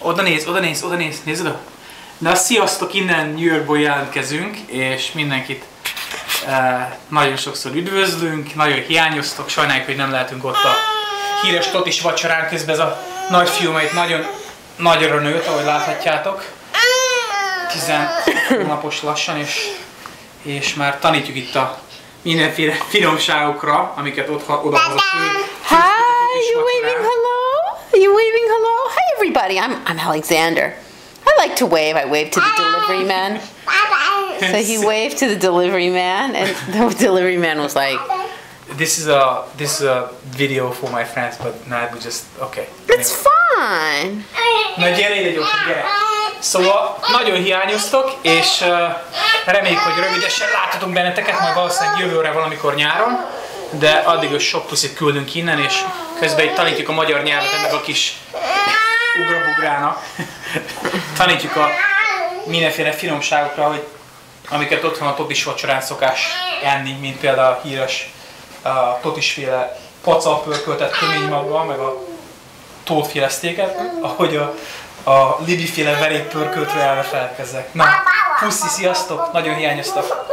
Oda néz, oda néz, oda néz, nézd oda. Na, sziasztok, innen New Yorkból jelentkezünk, és mindenkit nagyon sokszor üdvözlünk, nagyon hiányoztok, sajnáljuk, hogy nem lehetünk ott a híres totis vacsorán, közben ez a nagyfiú, amelyik nagyon nagyra nőtt, ahogy láthatjátok. 16 napos lassan, és már tanítjuk itt a mindenféle finomságokra, amiket odahozott. Hi, you waving hello? You waving hello? Hi everybody, I'm Alexander. I like to wave. I wave to the delivery man. So he waved to the delivery man, and the delivery man was like, This is a video for my friends, but not we just okay. "It's fine." Na gyere ide gyorsan, gyere! Szóval nagyon hiányoztok, és reméljük, hogy rövidesen láthatunk benneteket, majd valószínűleg jövőre valamikor nyáron, de addig is sok puszit küldünk innen, és közben itt tanítjuk a magyar nyelvet ennek a kis ugrabugrának. Tanítjuk a mindenféle finomságokra, hogy amiket otthon a totis vacsorán szokás enni, mint például a híres totisféle pacalpörköltet töménymaggal, meg a tóféle sztéket, ahogy a libiféle veréppörköltről elfelelkezzek. Na, puszi, sziasztok, nagyon hiányoztak!